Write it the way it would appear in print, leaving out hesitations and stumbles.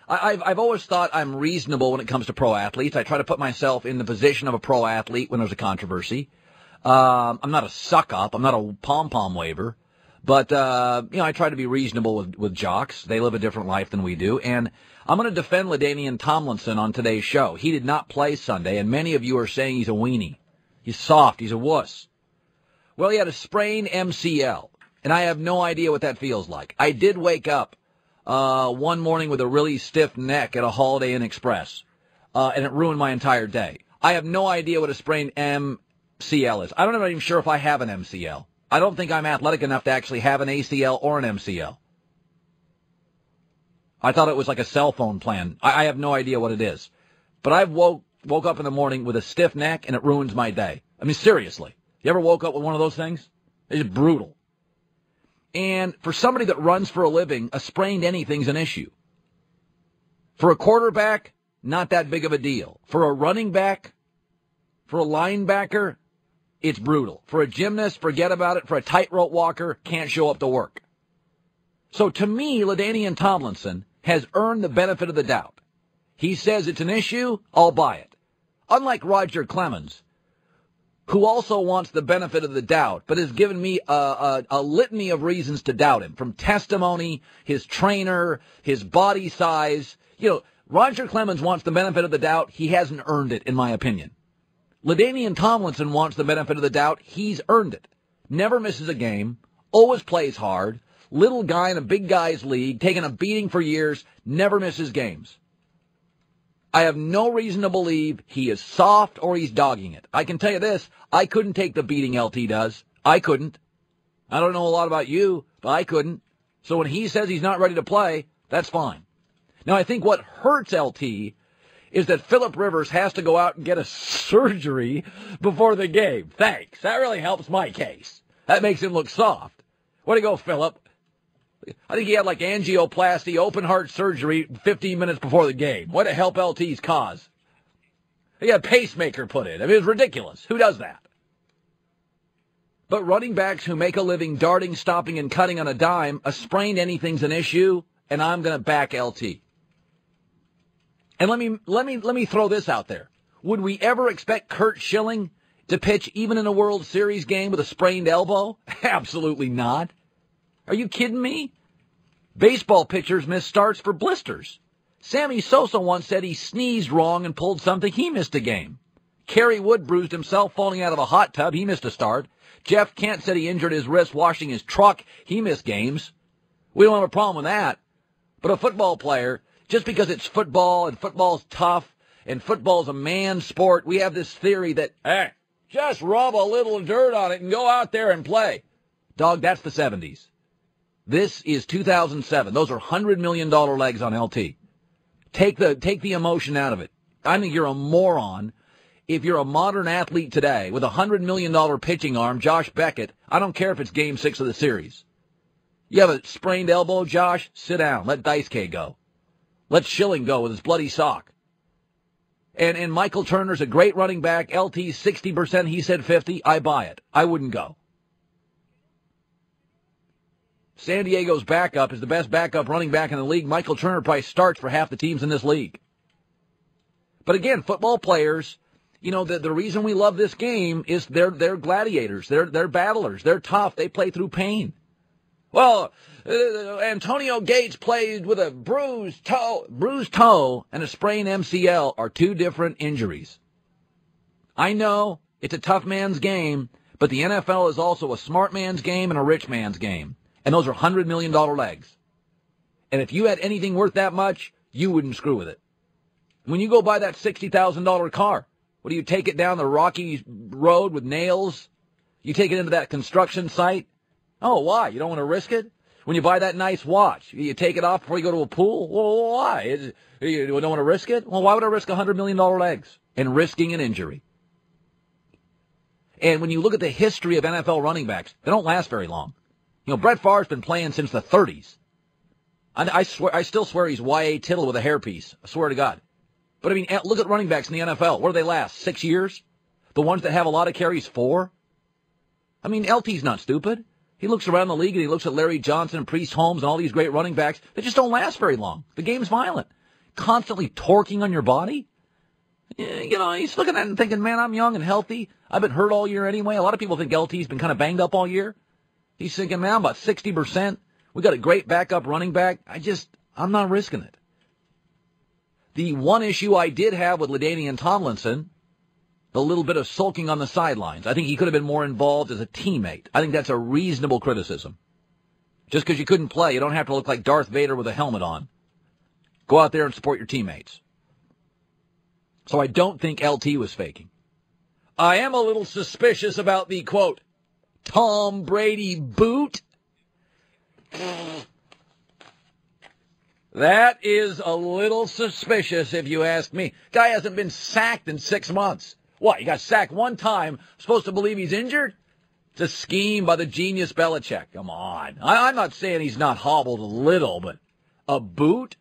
I've always thought I'm reasonable when it comes to pro athletes. I try to put myself in the position of a pro athlete when there's a controversy. I'm not a suck-up. I'm not a pom-pom waver. But, I try to be reasonable with jocks. They live a different life than we do. And I'm going to defend LaDainian Tomlinson on today's show. He did not play Sunday, and many of you are saying he's a weenie. He's soft. He's a wuss. Well, he had a sprained MCL, and I have no idea what that feels like. I did wake up one morning with a really stiff neck at a Holiday Inn Express, and it ruined my entire day. I have no idea what a sprained MCL is. I'm not even sure if I have an MCL. I don't think I'm athletic enough to actually have an ACL or an MCL. I thought it was like a cell phone plan. I have no idea what it is. But I've woke up in the morning with a stiff neck, and it ruins my day. I mean, seriously. You ever woke up with one of those things? It's brutal. And for somebody that runs for a living, a sprained anything's an issue. For a quarterback, not that big of a deal. For a running back, for a linebacker, it's brutal. For a gymnast, forget about it. For a tightrope walker, can't show up to work. So to me, LaDainian Tomlinson has earned the benefit of the doubt. He says it's an issue, I'll buy it. Unlike Roger Clemens, who also wants the benefit of the doubt, but has given me a litany of reasons to doubt him, from testimony, his trainer, his body size. Roger Clemens wants the benefit of the doubt. He hasn't earned it, in my opinion. LaDainian Tomlinson wants the benefit of the doubt. He's earned it. Never misses a game, always plays hard, little guy in a big guy's league, taking a beating for years, never misses games. I have no reason to believe he is soft or he's dogging it. I can tell you this, I couldn't take the beating LT does. I couldn't. I don't know a lot about you, but I couldn't. So when he says he's not ready to play, that's fine. Now, I think what hurts LT is that Phillip Rivers has to go out and get a surgery before the game. Thanks. That really helps my case. That makes him look soft. Way to go, Phillip. I think he had like angioplasty, open heart surgery 15 minutes before the game. Way to help LT's cause. He had a pacemaker put in. I mean, it's ridiculous. Who does that? But running backs who make a living darting, stopping, and cutting on a dime, a sprained anything's an issue, and I'm going to back LT. And let me throw this out there. Would we ever expect Curt Schilling to pitch even in a World Series game with a sprained elbow? Absolutely not. Are you kidding me? Baseball pitchers miss starts for blisters. Sammy Sosa once said he sneezed wrong and pulled something. He missed a game. Kerry Wood bruised himself falling out of a hot tub. He missed a start. Jeff Kent said he injured his wrist washing his truck. He missed games. We don't have a problem with that. But a football player, just because it's football and football's tough and football's a man's sport, we have this theory that, hey, just rub a little dirt on it and go out there and play. Dog, that's the 70s. This is 2007. Those are $100 million legs on LT. Take the emotion out of it. I think you're a moron if you're a modern athlete today with a $100 million pitching arm, Josh Beckett. I don't care if it's game 6 of the series. You have a sprained elbow, Josh? Sit down. Let Dice K go. Let Schilling go with his bloody sock. And Michael Turner's a great running back. LT's 60%. He said 50. I buy it. I wouldn't go. San Diego's backup is the best backup running back in the league. Michael Turner probably starts for half the teams in this league. But again, football players, the reason we love this game is they're gladiators. They're battlers. They're tough. They play through pain. Well, Antonio Gates played with a bruised toe and a sprained MCL are two different injuries. I know it's a tough man's game, but the NFL is also a smart man's game and a rich man's game. And those are $100 million legs. And if you had anything worth that much, you wouldn't screw with it. When you go buy that $60,000 car, what do you take it down the rocky road with nails? You take it into that construction site? Oh, why? You don't want to risk it? When you buy that nice watch, you take it off before you go to a pool? Well, why? You don't want to risk it? Well, why would I risk $100 million legs and risking an injury? And when you look at the history of NFL running backs, they don't last very long. Brett Favre's been playing since the 30s. I still swear he's Y.A. Tittle with a hairpiece. I swear to God. But, look at running backs in the NFL. Where do they last? 6 years? The ones that have a lot of carries, 4? LT's not stupid. He looks around the league and he looks at Larry Johnson and Priest Holmes and all these great running backs. They just don't last very long. The game's violent. constantly torquing on your body. You know, he's looking at it and thinking, man, I'm young and healthy. I've been hurt all year anyway. A lot of people think LT's been kind of banged up all year. He's thinking, man, I'm about 60%. We got a great backup running back. I'm not risking it. The one issue I did have with LaDainian Tomlinson, the little bit of sulking on the sidelines. I think he could have been more involved as a teammate. I think that's a reasonable criticism. Just because you couldn't play, you don't have to look like Darth Vader with a helmet on. Go out there and support your teammates. So I don't think LT was faking. I am a little suspicious about the, quote, Tom Brady boot. That is a little suspicious if you ask me. Guy hasn't been sacked in 6 months. What, he got sacked one time, supposed to believe he's injured? It's a scheme by the genius Belichick. Come on. I'm not saying he's not hobbled a little, but a boot?